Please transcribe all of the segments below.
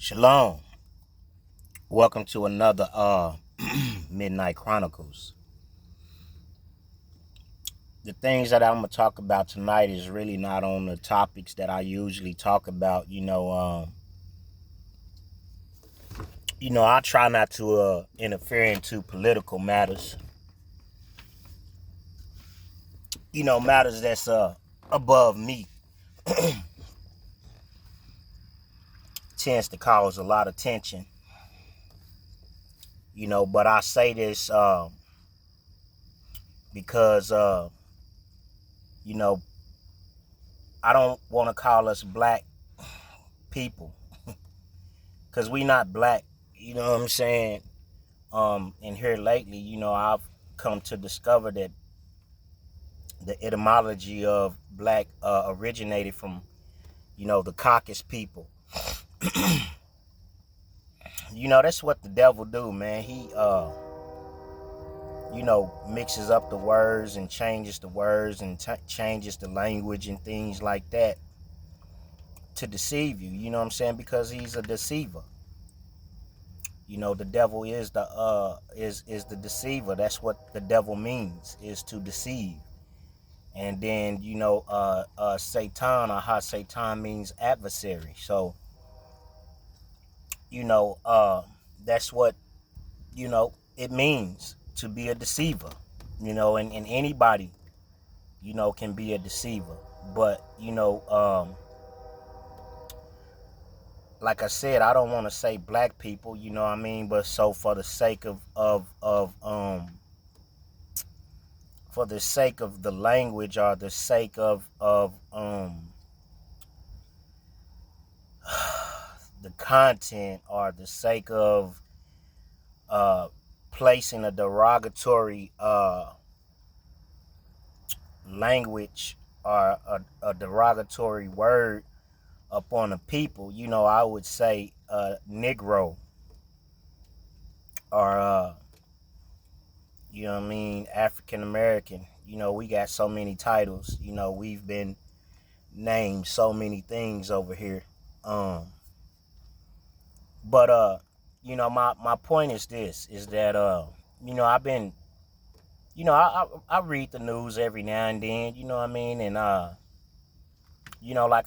Shalom. Welcome to another Midnight Chronicles. The things that I'm gonna talk about tonight is really not on the topics that I usually talk about. I try not to interfere into political matters. Matters that's above me tends to cause a lot of tension. But I say this because you know I don't want to call us black people because we not black. You know what I'm saying? And here lately, I've come to discover that the etymology of black originated from, the Caucasus people. That's what the devil do, man. He, mixes up the words and changes the words and changes the language and things like that to deceive you. You know what I'm saying? Because he's a deceiver. The devil is is the deceiver. That's what the devil means, is to deceive. And then Satan, or ha Satan, means adversary. So that's what it means to be a deceiver. And anybody can be a deceiver. But like I said, I don't want to say black people, you know what I mean. But so for the sake for the sake of the language, or the sake of the content, or the sake of placing a derogatory language, or a derogatory word upon a people, I would say Negro, or African American. We got so many titles. We've been named so many things over here. But my point is this: is that I've been, I read the news every now and then. You know what I mean? And like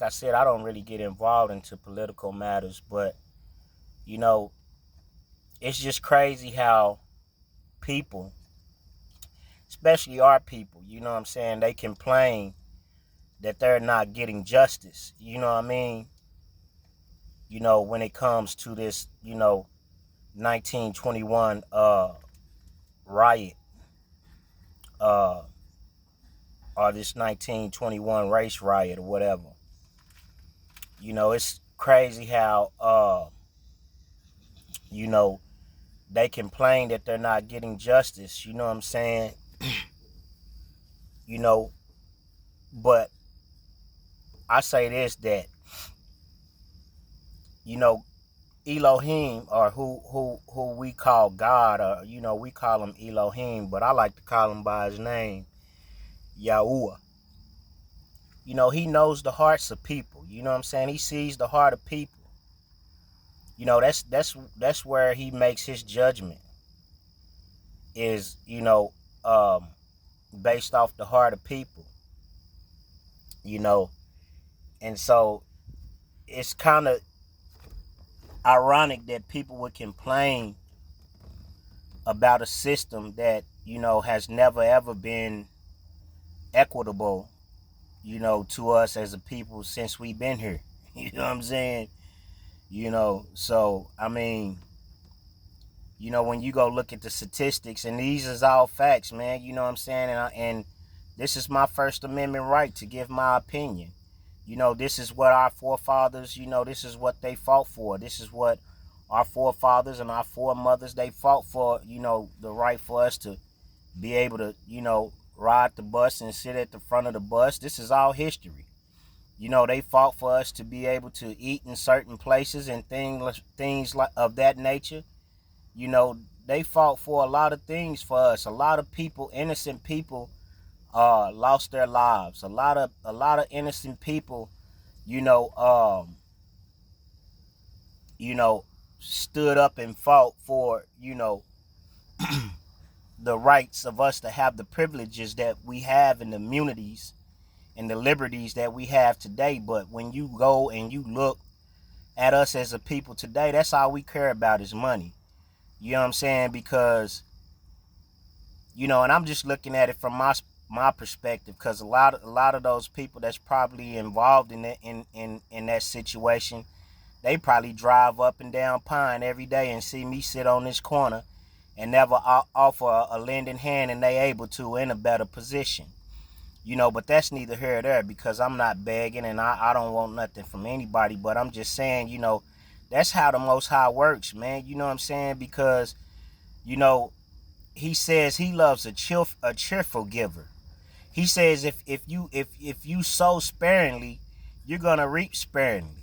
I said, I don't really get involved into political matters, but you know, it's just crazy how people, especially our people, you know what I'm saying, they complain that they're not getting justice. You know what I mean? When it comes to this, 1921 riot, uh or this 1921 race riot, or whatever. It's crazy how you know they complain that they're not getting justice. You know what I'm saying? you know but I say this, that you know Elohim, or who we call God, or we call him Elohim, but I like to call him by his name, Yahuwah. He knows the hearts of people. You know what I'm saying? He sees the heart of people. That's where he makes his judgment, is based off the heart of people. you know and so it's kind of ironic that people would complain about a system that has never ever been equitable, to us as a people since we've been here. You know what I'm saying? So I mean, when you go look at the statistics, and these is all facts, man. You know what I'm saying? And this is my First Amendment right to give my opinion. This is what our forefathers, this is what they fought for. This is what our forefathers and our foremothers, they fought for, the right for us to be able to, ride the bus and sit at the front of the bus. This is all history. They fought for us to be able to eat in certain places and things like of that nature. They fought for a lot of things for us. A lot of people, innocent people, lost their lives. A lot of innocent people, you know, um, you know, stood up and fought for, the rights of us to have the privileges that we have and the immunities and the liberties that we have today. But when you go and you look at us as a people today, that's all we care about is money. You know what I'm saying? Because, and I'm just looking at it from my perspective, because a lot of those people that's probably involved in in that situation, they probably drive up and down Pine every day and see me sit on this corner and never offer a lending hand, and they able to in a better position. But that's neither here or there, because I'm not begging and I don't want nothing from anybody. But I'm just saying, that's how the Most High works, man. You know what I'm saying? Because, you know, he says he loves a cheerful giver. He says if you sow sparingly, you're gonna reap sparingly.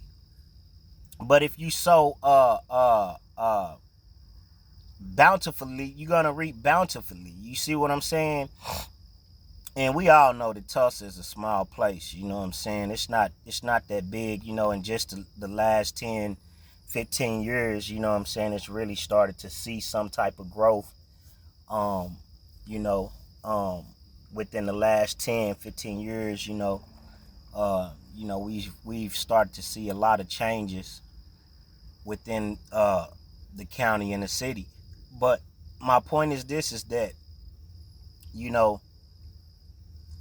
But if you sow bountifully, you're gonna reap bountifully. You see what I'm saying? And we all know that Tulsa is a small place. You know what I'm saying? It's not that big. In just the last 10, 15 years, you know what I'm saying, it's really started to see some type of growth. Um, you know, um, within the last 10, 15 years, we've started to see a lot of changes within the county and the city. But my point is this: is that you know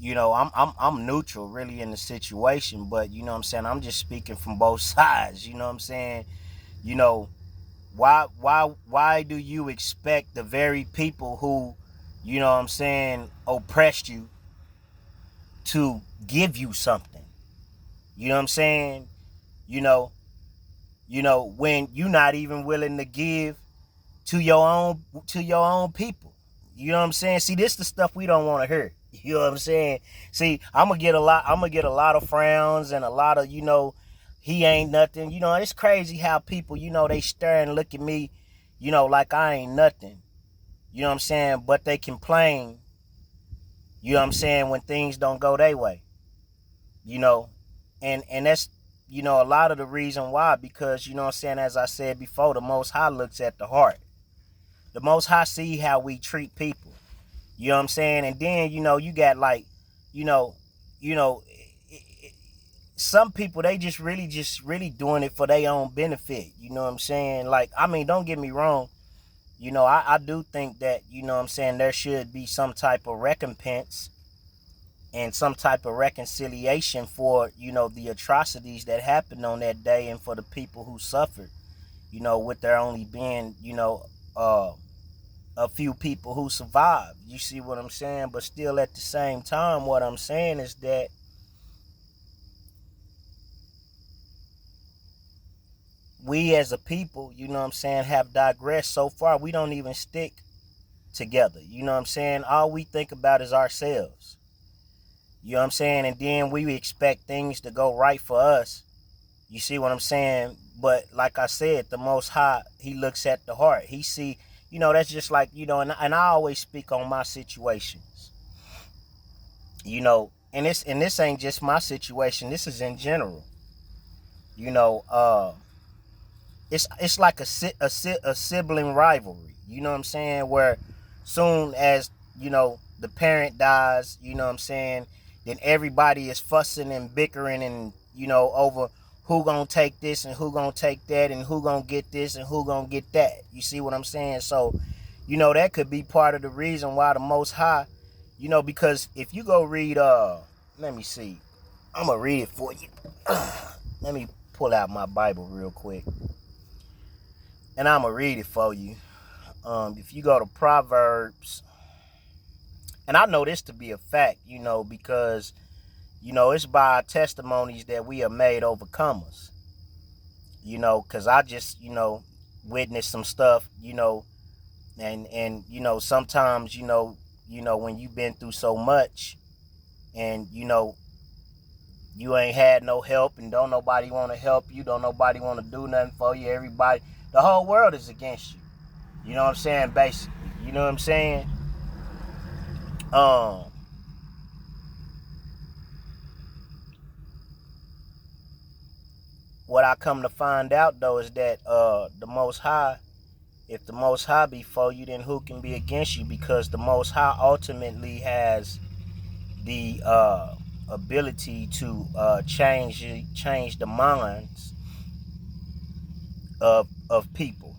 I'm neutral really in the situation, but you know what I'm saying, I'm just speaking from both sides. You know what I'm saying? You know why do you expect the very people who, you know what I'm saying, oppressed you to give you something? You know what I'm saying? You know, when you're not even willing to give to your own people. You know what I'm saying? See, this is the stuff we don't want to hear. You know what I'm saying? See, I'm gonna get a lot of frowns and a lot of, he ain't nothing. It's crazy how people, they stare and look at me, like I ain't nothing. You know what I'm saying? But they complain, you know what I'm saying, when things don't go their way. You know, and that's, a lot of the reason why, because, you know what I'm saying, as I said before, the Most High looks at the heart. The Most High see how we treat people. You know what I'm saying? And then, you got like, you know, you know, some people, they just really doing it for their own benefit. You know what I'm saying? Like, I mean, don't get me wrong. I do think that, you know what I'm saying, there should be some type of recompense and some type of reconciliation for, the atrocities that happened on that day, and for the people who suffered, with there only being, a few people who survived. You see what I'm saying? But still, at the same time, what I'm saying is that we as a people, you know what I'm saying, have digressed so far. We don't even stick together. You know what I'm saying? All we think about is ourselves. You know what I'm saying? And then we expect things to go right for us. You see what I'm saying? But like I said, the Most High, he looks at the heart. He see, that's just like, and I always speak on my situations. And this ain't just my situation. This is in general. You know, it's like a sibling rivalry. You know what I'm saying? Where soon as, the parent dies, you know what I'm saying, then everybody is fussing and bickering and, over who gonna take this and who gonna take that and who gonna get this and who gonna get that. You see what I'm saying? So, that could be part of the reason why the Most High, because if you go read, let me see, I'm gonna read it for you. Let me pull out my Bible real quick, and I'm gonna read it for you. If you go to Proverbs, and I know this to be a fact, because, it's by our testimonies that we are made overcomers. Because I just, witnessed some stuff, and sometimes, when you've been through so much, and, you ain't had no help, and don't nobody want to help you, don't nobody want to do nothing for you, everybody, the whole world is against you. You know what I'm saying? Basically, you know what I'm saying? Um, what I come to find out though is that the Most High, if the Most High be for you, then who can be against you? Because the Most High ultimately has the ability to change the minds of people.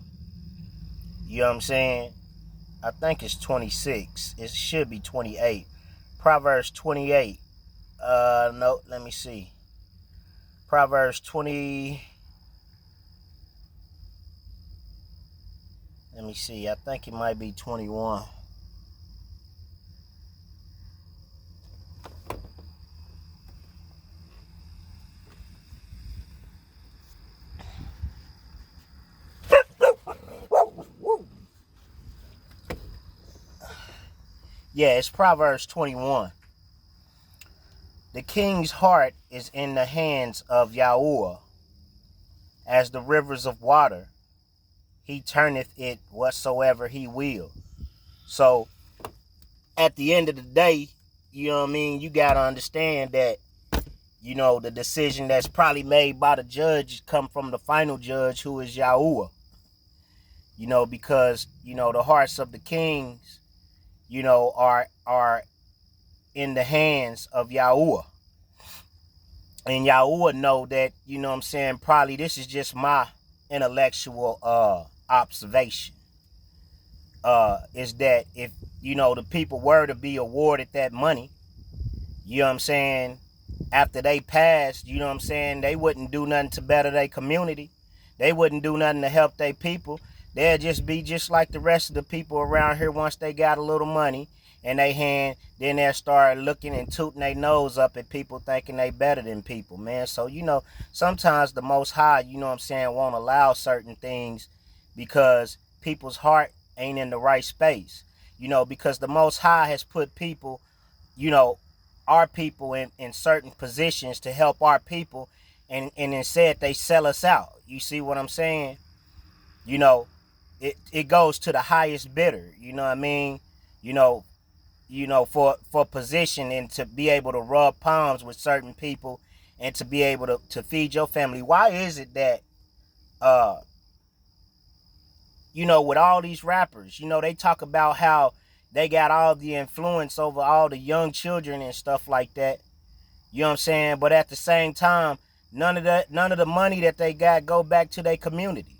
You know what I'm saying? I think it's 26. It should be 28. Proverbs 28. No, let me see. Proverbs 20. Let me see. I think it might be 21. Yeah, it's Proverbs 21. The king's heart is in the hands of Yahuwah, as the rivers of water. He turneth it whatsoever he will. So at the end of the day, you know what I mean? You got to understand that, you know, the decision that's probably made by the judge come from the final judge, who is Yahuwah. You know, because, you know, the hearts of the kings, you know, are in the hands of Yahuwah. And Yahuwah know that, you know what I'm saying, probably this is just my intellectual observation. Is that if, you know, the people were to be awarded that money, you know what I'm saying, after they passed, you know what I'm saying, they wouldn't do nothing to better their community. They wouldn't do nothing to help their people. They'd just be just like the rest of the people around here. Once they got a little money in their hand, then they'll start looking and tooting their nose up at people, thinking they better than people, man. So, you know, sometimes the Most High, you know what I'm saying, won't allow certain things because people's heart ain't in the right space. You know, because the Most High has put people, you know, our people in certain positions to help our people, and instead they sell us out. You see what I'm saying? You know, it goes to the highest bidder, you know what I mean? You know, for position and to be able to rub palms with certain people and to be able to feed your family. Why is it that you know, with all these rappers, you know, they talk about how they got all the influence over all the young children and stuff like that. You know what I'm saying? But at the same time, none of the money that they got go back to their community.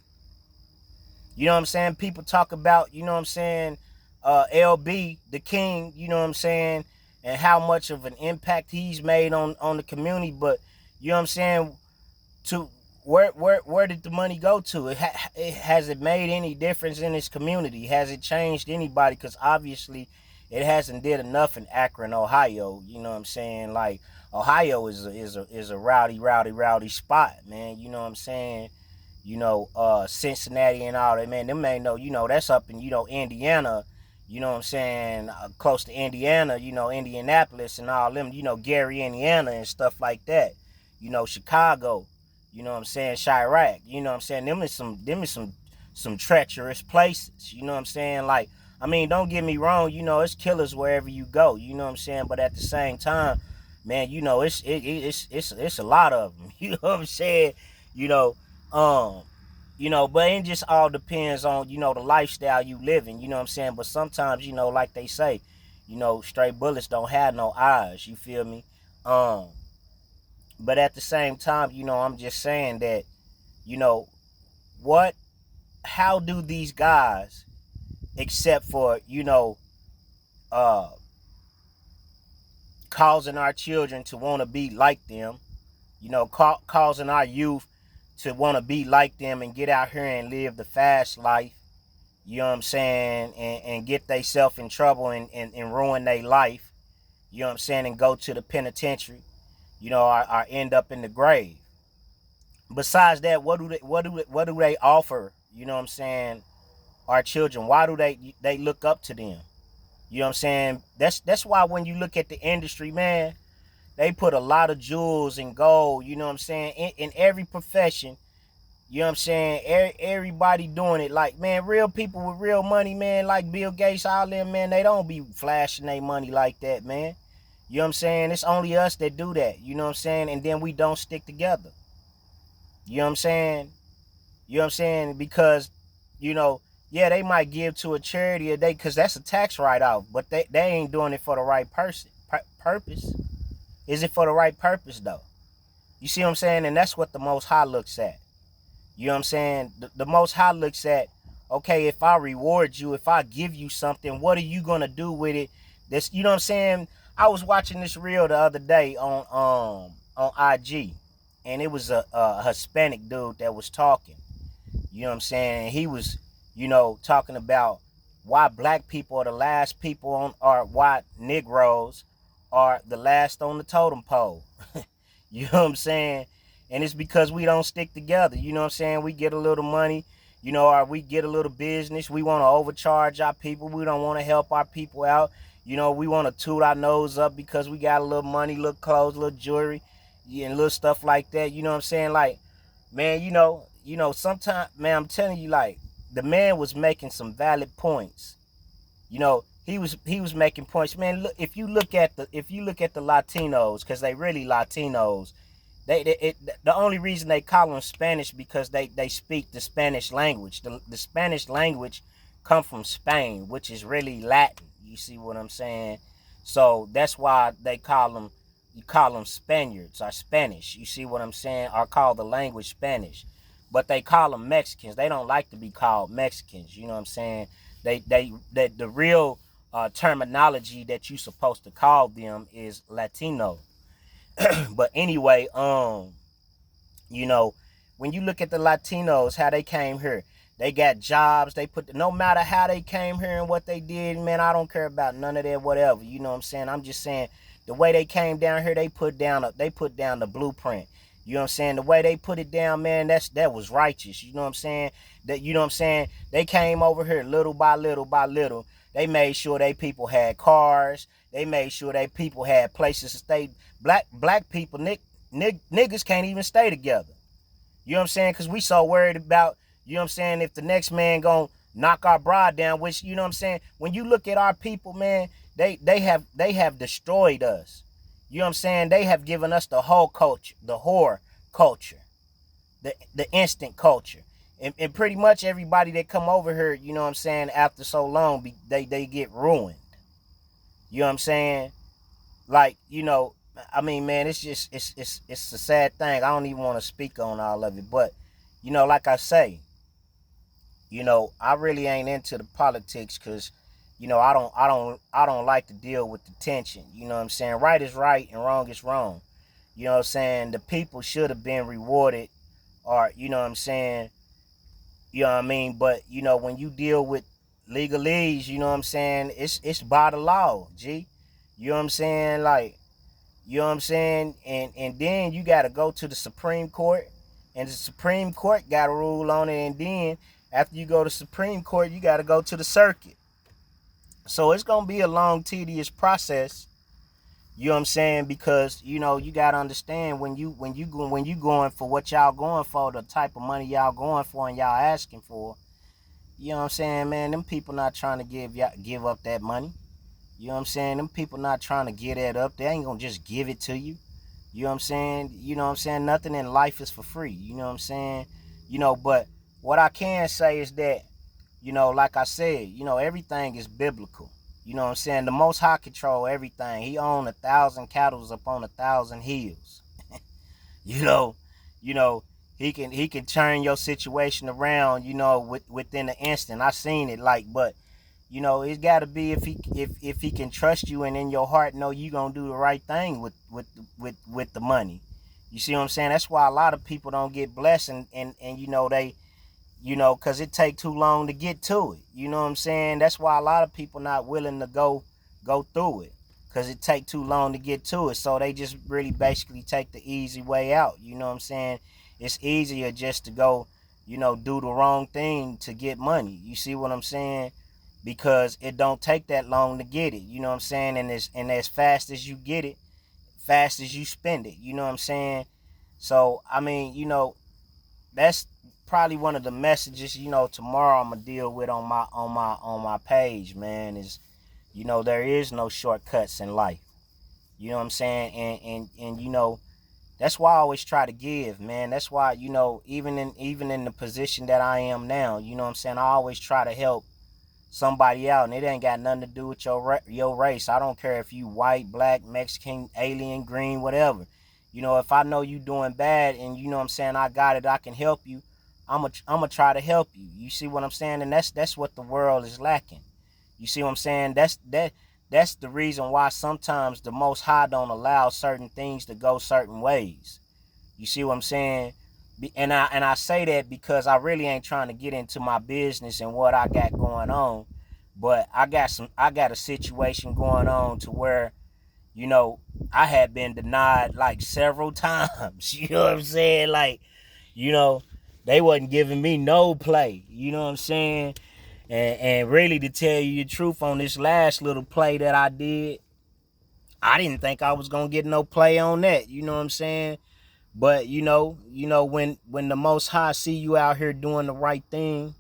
You know what I'm saying? People talk about, you know what I'm saying, LB, the king, you know what I'm saying, and how much of an impact he's made on the community. But, you know what I'm saying, to where did the money go to? Has it made any difference in his community? Has it changed anybody? Because obviously it hasn't did enough in Akron, Ohio. You know what I'm saying? Like, Ohio is a rowdy spot, man. You know what I'm saying? You know, Cincinnati and all that, man. Them ain't no, you know, that's up in, you know, Indiana. You know what I'm saying? Close to Indiana, you know, Indianapolis and all them, you know, Gary, Indiana and stuff like that. You know, Chicago. You know what I'm saying? Chirac. You know what I'm saying? Them is some treacherous places. You know what I'm saying? Like, I mean, don't get me wrong, you know, it's killers wherever you go. You know what I'm saying? But at the same time, man, you know, it's a lot of them. You know what I'm saying? You know, um, but it just all depends on, you know, the lifestyle you live in. You know what I'm saying? But sometimes, you know, like they say, you know, straight bullets don't have no eyes. You feel me? But at the same time, you know, I'm just saying that, you know, how do these guys, except for, you know, uh, causing our children to want to be like them, you know, causing our youth to want to be like them and get out here and live the fast life, you know what I'm saying, and get themselves in trouble and ruin their life, you know what I'm saying, and go to the penitentiary, you know, or end up in the grave. Besides that, what do they offer, you know what I'm saying, our children? Why do they look up to them? You know what I'm saying? That's why when you look at the industry, man, they put a lot of jewels and gold, you know what I'm saying, in every profession. You know what I'm saying? Everybody doing it. Like, man, real people with real money, man, like Bill Gates, all them, man, they don't be flashing their money like that, man. You know what I'm saying? It's only us that do that. You know what I'm saying? And then we don't stick together. You know what I'm saying? You know what I'm saying? Because, you know, yeah, they might give to a charity, or they, because that's a tax write-off, but they ain't doing it for the right purpose. Is it for the right purpose, though? You see what I'm saying? And that's what the Most High looks at. You know what I'm saying? The Most High looks at, okay, if I reward you, if I give you something, what are you going to do with it? This, you know what I'm saying? I was watching this reel the other day on IG, and it was a Hispanic dude that was talking. You know what I'm saying? He was, you know, talking about why black people are the last people on, or why Negroes are the last on the totem pole. You know what I'm saying? And it's because we don't stick together. You know what I'm saying? We get a little money, you know, or we get a little business. We want to overcharge our people. We don't want to help our people out. You know, we want to toot our nose up because we got a little money, little clothes, little jewelry, and little stuff like that. You know what I'm saying? Like, man, sometimes, man, I'm telling you, like, the man was making some valid points. You know, he was making points, man. Look, if you look at the Latinos, because they really Latinos. The only reason they call them Spanish because they speak the Spanish language. The Spanish language come from Spain, which is really Latin. You see what I'm saying? So that's why you call them Spaniards or Spanish. You see what I'm saying? Or call the language Spanish. But they call them Mexicans. They don't like to be called Mexicans. You know what I'm saying? The real terminology that you supposed to call them is Latino. But anyway, you know, when you look at the Latinos, how they came here, they got jobs. No matter how they came here and what they did, man, I don't care about none of that, whatever. You know what I'm saying? I'm just saying the way they came down here, they put down the blueprint. You know what I'm saying? The way they put it down, man, that was righteous. You know what I'm saying? You know what I'm saying? They came over here little by little by little. They made sure they people had cars. They made sure they people had places to stay. Black people, niggas can't even stay together. You know what I'm saying? Because we so worried about, you know what I'm saying, if the next man gonna knock our bride down, which, you know what I'm saying, when you look at our people, man, they have destroyed us. You know what I'm saying? They have given us the whole culture, the whore culture, the instant culture. And pretty much everybody that come over here, you know what I'm saying, after so long, they get ruined. You know what I'm saying? Like, I mean, man, it's just it's a sad thing. I don't even want to speak on all of it, but like I say, I really ain't into the politics because I don't like to deal with the tension. You know what I'm saying? Right is right and wrong is wrong. You know what I'm saying? The people should have been rewarded, or you know what I'm saying? You know what I mean? But when you deal with legalese, you know what I'm saying? It's by the law, G. You know what I'm saying? Like, you know what I'm saying? And then you got to go to the Supreme Court, and the Supreme Court got to rule on it, and then after you go to Supreme Court, you got to go to the circuit. So it's going to be a long, tedious process. You know what I'm saying? Because you got to understand when you going for what y'all going for, the type of money y'all going for and y'all asking for. You know what I'm saying, man? Them people not trying to give up that money. You know what I'm saying? Them people not trying to get that up. They ain't gonna just give it to you. You know what I'm saying? You know what I'm saying? Nothing in life is for free. You know what I'm saying? But what I can say is that, like I said, everything is biblical. You know what I'm saying? The Most High control everything. He own 1,000 cattle upon 1,000 hills. you know, you know, he can turn your situation around, within an instant. I seen it, but it's got to be if he can trust you and in your heart know you gonna do the right thing with the money. You see what I'm saying? That's why a lot of people don't get blessed, and they because it take too long to get to it. You know what I'm saying? That's why a lot of people not willing to go through it, because it take too long to get to it. So they just really basically take the easy way out. You know what I'm saying? It's easier just to go, do the wrong thing to get money. You see what I'm saying? Because it don't take that long to get it. You know what I'm saying? And as fast as you get it, fast as you spend it. You know what I'm saying? So I mean, that's probably one of the messages, tomorrow I'm gonna deal with on my page, man, is there is no shortcuts in life. You know what I'm saying? And That's why I always try to give, man. That's why, even in the position that I am now, you know what I'm saying, I always try to help somebody out, and it ain't got nothing to do with your race. I don't care if you white, black, Mexican, alien, green, whatever. If I know you doing bad and you know what I'm saying, I got it, I can help you. I'm gonna try to help you. You see what I'm saying? And that's what the world is lacking. You see what I'm saying? That's the reason why sometimes the Most High don't allow certain things to go certain ways. You see what I'm saying? And I say that because I really ain't trying to get into my business and what I got going on, but I got a situation going on to where, you know, I had been denied like several times. You know what I'm saying? Like, you know, they wasn't giving me no play. You know what I'm saying? And really, to tell you the truth, on this last little play that I did, I didn't think I was gonna get no play on that. You know what I'm saying? But when the Most High see you out here doing the right thing,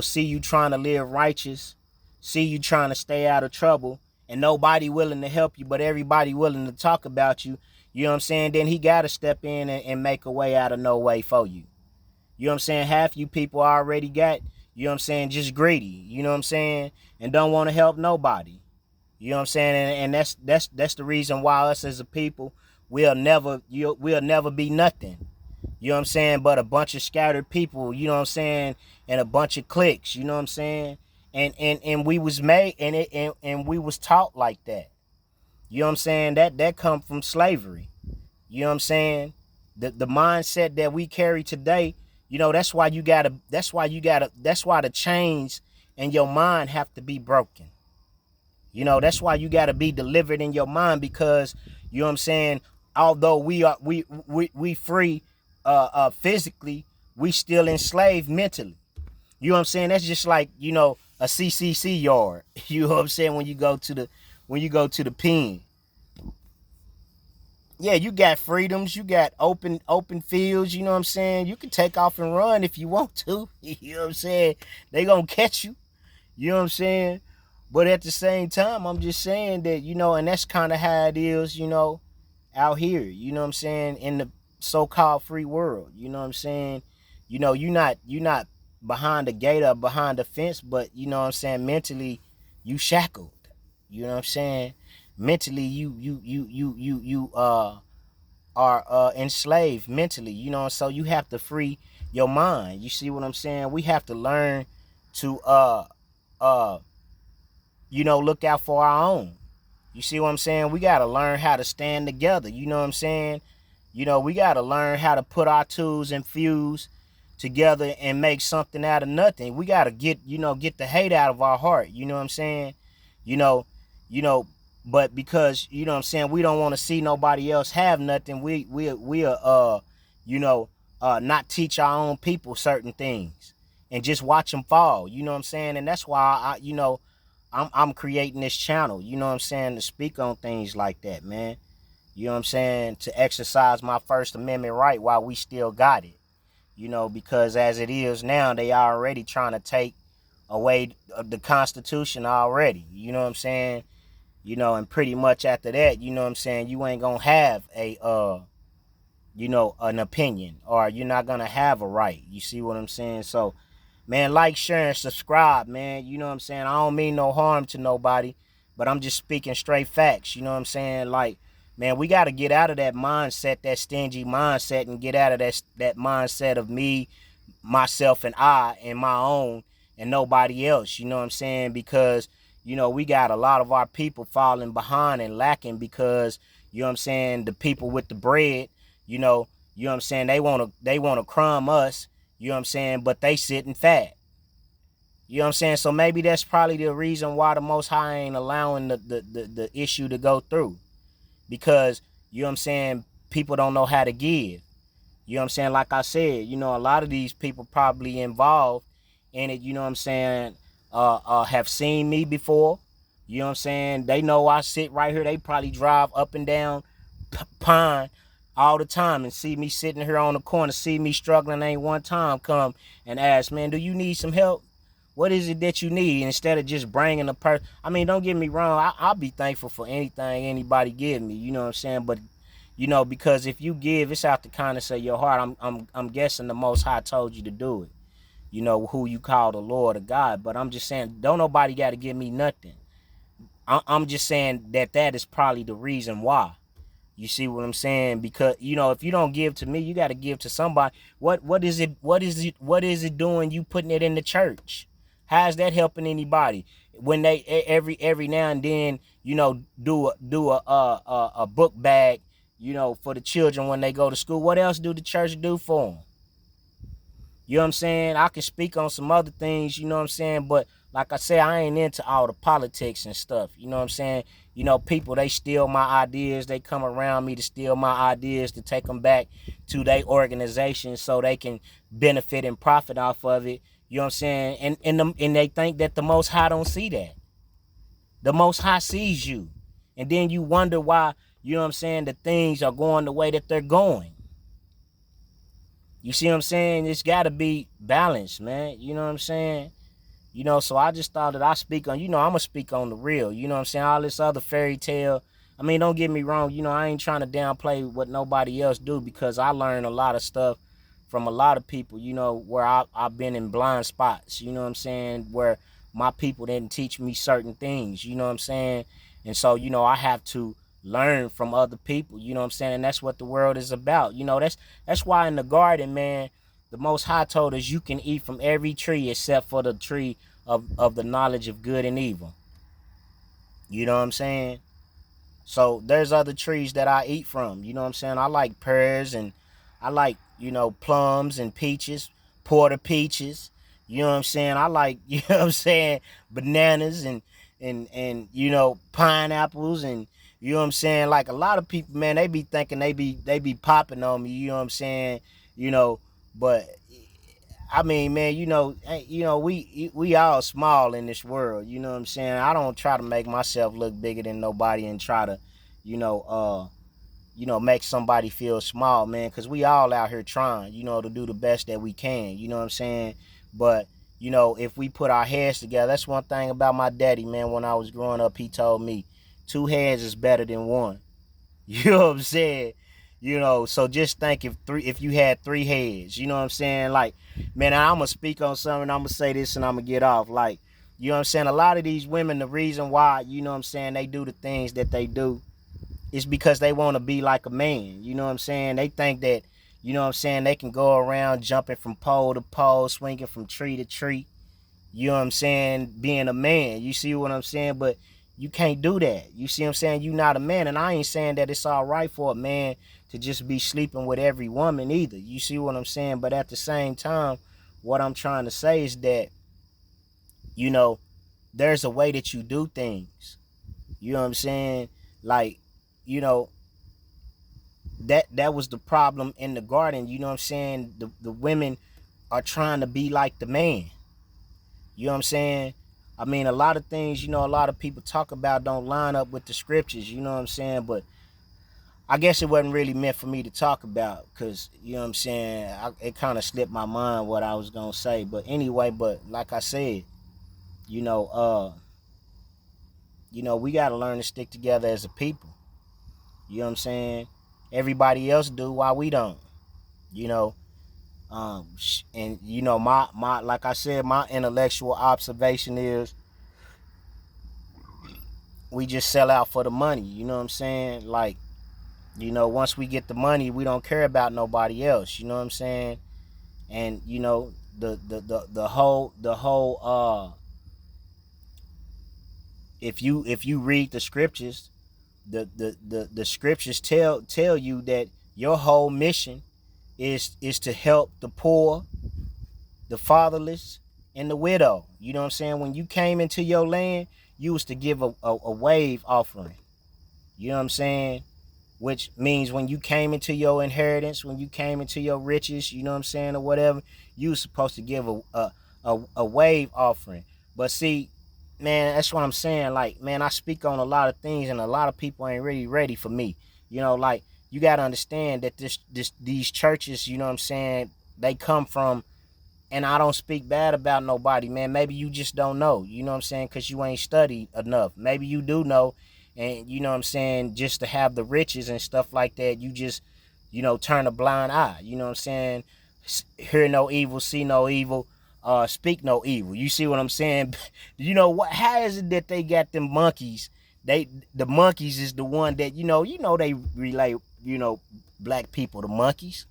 see you trying to live righteous, see you trying to stay out of trouble, and nobody willing to help you, but everybody willing to talk about you, you know what I'm saying? Then he got to step in and make a way out of no way for you. You know what I'm saying? Half you people already got, you know what I'm saying, just greedy, you know what I'm saying, and don't want to help nobody. You know what I'm saying? And that's the reason why us as a people, we'll never be nothing. You know what I'm saying? But a bunch of scattered people, you know what I'm saying, and a bunch of cliques, you know what I'm saying? And we was made and we was taught like that. You know what I'm saying? That come from slavery. You know what I'm saying? The mindset that we carry today, that's why the chains in your mind have to be broken. That's why you got to be delivered in your mind, because you know what I'm saying, although we free physically, we still enslaved mentally. You know what I'm saying? That's just like, a CCC yard. You know what I'm saying? When you go to the pen. Yeah, you got freedoms, you got open fields, you know what I'm saying? You can take off and run if you want to. You know what I'm saying? They gonna catch you. You know what I'm saying? But at the same time, I'm just saying that, and that's kind of how it is, out here, you know what I'm saying, in the so-called free world. You know what I'm saying? You're not behind the gate or behind the fence, but you know what I'm saying, mentally you shackled. You know what I'm saying? Mentally you are enslaved mentally, so you have to free your mind. You see what I'm saying? We have to learn to uh look out for our own. You see what I'm saying? We got to learn how to stand together. You know what I'm saying? We got to learn how to put our tools and fuse together and make something out of nothing. We got to get the hate out of our heart. You know what I'm saying? You know, you know, but because, you know what I'm saying, we don't want to see nobody else have nothing, not teach our own people certain things and just watch them fall. You know what I'm saying? And that's why I'm creating this channel, you know what I'm saying, to speak on things like that, man. You know what I'm saying? To exercise my First Amendment right while we still got it. Because as it is now, they are already trying to take away the Constitution already. You know what I'm saying? And pretty much after that, you know what I'm saying, you ain't gonna have an opinion, or you're not gonna have a right. You see what I'm saying? So, man, like, share, and subscribe, man. You know what I'm saying? I don't mean no harm to nobody, but I'm just speaking straight facts. You know what I'm saying? Like, man, we got to get out of that mindset, that stingy mindset, and get out of that mindset of me, myself, and I, and my own, and nobody else. You know what I'm saying? Because, we got a lot of our people falling behind and lacking because, you know what I'm saying, the people with the bread, you know what I'm saying, they wanna crumb us, you know what I'm saying, but they sitting fat. You know what I'm saying? So maybe that's probably the reason why the Most High ain't allowing the issue to go through. Because, you know what I'm saying, people don't know how to give. You know what I'm saying? Like I said, a lot of these people probably involved in it, you know what I'm saying, have seen me before. You know what I'm saying? They know I sit right here. They probably drive up and down Pine all the time and see me sitting here on the corner, see me struggling, ain't one time come and ask, man, do you need some help? What is it that you need? Instead of just bringing a person. I mean, don't get me wrong. I'll be thankful for anything anybody give me. You know what I'm saying? But, Because if you give, it's out the kindness of your heart. I'm guessing the Most High told you to do it. Who you call the Lord of God. But I'm just saying, don't nobody got to give me nothing. I'm just saying that is probably the reason why. You see what I'm saying? Because if you don't give to me, you got to give to somebody. What is it? What is it doing? You putting it in the church? How's that helping anybody? When they every now and then, do a book bag, for the children when they go to school. What else do the church do for them? You know what I'm saying? I can speak on some other things, you know what I'm saying? But like I said, I ain't into all the politics and stuff. You know what I'm saying? People, they steal my ideas. They come around me to steal my ideas, to take them back to their organization so they can benefit and profit off of it. You know what I'm saying? And they think that the Most High don't see that. The Most High sees you. And then you wonder why, you know what I'm saying, the things are going the way that they're going. You see what I'm saying? It's got to be balanced, man. You know what I'm saying? So I just thought that I speak on, I'm going to speak on the real. You know what I'm saying? All this other fairy tale. I mean, don't get me wrong. I ain't trying to downplay what nobody else do, because I learned a lot of stuff from a lot of people, where I've been in blind spots. You know what I'm saying? Where my people didn't teach me certain things. You know what I'm saying? And so, I have to learn from other people. You know what I'm saying? And that's what the world is about. That's why in the garden, man, the Most High told us you can eat from every tree except for the tree of the knowledge of good and evil. You know what I'm saying? So there's other trees that I eat from. You know what I'm saying? I like pears, and I like, plums and peaches, porter peaches. You know what I'm saying? I like, bananas and pineapples, and you know what I'm saying? Like a lot of people, man, they be thinking they be popping on me, you know what I'm saying? But I mean, man, we all small in this world. You know what I'm saying? I don't try to make myself look bigger than nobody and try to, you know, uh, make somebody feel small, man. Cause we all out here trying, to do the best that we can. You know what I'm saying? But if we put our heads together, that's one thing about my daddy, man. When I was growing up, he told me, two heads is better than one. You know what I'm saying? So just think if you had three heads, you know what I'm saying? Like, man, I'm gonna speak on something, I'm gonna say this and I'm gonna get off. Like, you know what I'm saying? A lot of these women, the reason why, you know what I'm saying, they do the things that they do is because they want to be like a man. You know what I'm saying? They think that, you know what I'm saying, they can go around jumping from pole to pole, swinging from tree to tree. You know what I'm saying? Being a man. You see what I'm saying? But you can't do that. You see what I'm saying? You're not a man. And I ain't saying that it's all right for a man to just be sleeping with every woman either. You see what I'm saying? But at the same time, what I'm trying to say is that, you know, there's a way that you do things. You know what I'm saying? Like, you know, that was the problem in the garden. You know what I'm saying? The women are trying to be like the man. You know what I'm saying? I mean, a lot of things, a lot of people talk about don't line up with the scriptures, you know what I'm saying? But I guess it wasn't really meant for me to talk about because, you know what I'm saying, it kind of slipped my mind what I was going to say. But anyway, but like I said, you know, we got to learn to stick together as a people. You know what I'm saying? Everybody else do, why we don't, you know? And, my like I said, my intellectual observation is, we just sell out for the money. You know what I'm saying? Like, once we get the money, we don't care about nobody else. You know what I'm saying? And the whole if you read the scriptures, the scriptures tell you that your whole mission is to help the poor, the fatherless, and the widow. You know what I'm saying? When you came into your land, you was to give a wave offering. You know what I'm saying? Which means when you came into your inheritance, when you came into your riches, you know what I'm saying, or whatever, you were supposed to give a wave offering. But see, man, that's what I'm saying. Like, man, I speak on a lot of things, and a lot of people ain't really ready for me. Like, you got to understand that these churches, you know what I'm saying, they come from, and I don't speak bad about nobody, man. Maybe you just don't know, you know what I'm saying, because you ain't studied enough. Maybe you do know, and you know what I'm saying, just to have the riches and stuff like that, you just, turn a blind eye. You know what I'm saying? Hear no evil, see no evil, speak no evil. You see what I'm saying? You know what? How is it that they got them monkeys? The monkeys is the one that they relate, black people to monkeys.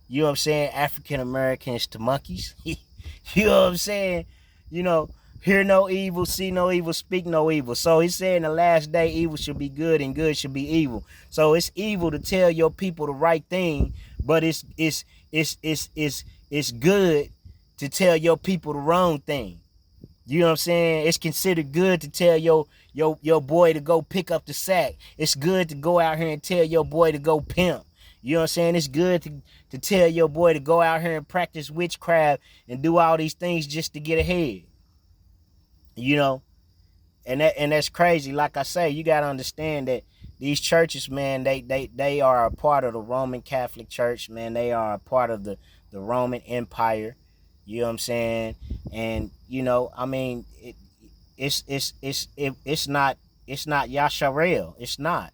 You know what I'm saying? African Americans to monkeys. You know what I'm saying? You know, hear no evil, see no evil, speak no evil. So he said in the last day, evil should be good and good should be evil. So it's evil to tell your people the right thing, but it's good to tell your people the wrong thing. You know what I'm saying? It's considered good to tell your boy to go pick up the sack. It's good to go out here and tell your boy to go pimp. You know what I'm saying? It's good to tell your boy to go out here and practice witchcraft and do all these things just to get ahead. You know? And that's crazy. Like I say, you gotta understand that these churches, man, they are a part of the Roman Catholic Church, man. They are a part of the Roman Empire. You know what I'm saying? And I mean, it's not Yasharel. It's not.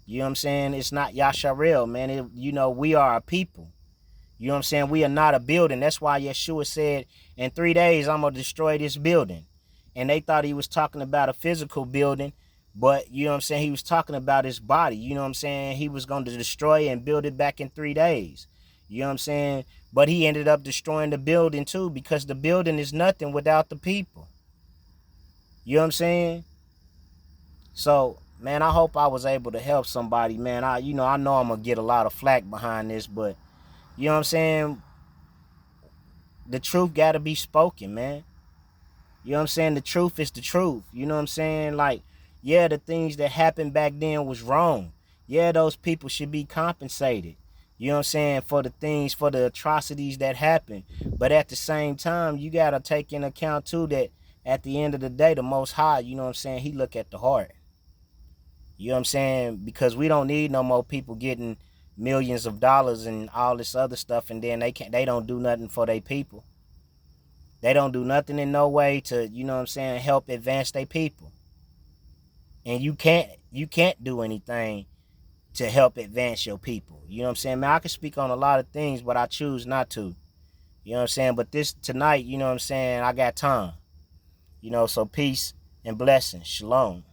You know what I'm saying? It's not Yasharel, man. We are a people. You know what I'm saying? We are not a building. That's why Yeshua said, in 3 days, I'm going to destroy this building. And they thought he was talking about a physical building, but you know what I'm saying? He was talking about his body. You know what I'm saying? He was going to destroy and build it back in 3 days. You know what I'm saying? But he ended up destroying the building too, because the building is nothing without the people. You know what I'm saying? So, man, I hope I was able to help somebody, man. I know I'm going to get a lot of flack behind this, but you know what I'm saying? The truth got to be spoken, man. You know what I'm saying? The truth is the truth. You know what I'm saying? Like, yeah, the things that happened back then was wrong. Yeah, those people should be compensated. You know what I'm saying? For the atrocities that happened. But at the same time, you got to take into account, too, that at the end of the day, the Most High, you know what I'm saying, he look at the heart. You know what I'm saying? Because we don't need no more people getting millions of dollars and all this other stuff, and then they don't do nothing for their people. They don't do nothing in no way to, you know what I'm saying, help advance their people. And you can't do anything to help advance your people. You know what I'm saying? Man, I can speak on a lot of things, but I choose not to. You know what I'm saying? But this tonight, you know what I'm saying, I got time. So peace and blessings. Shalom.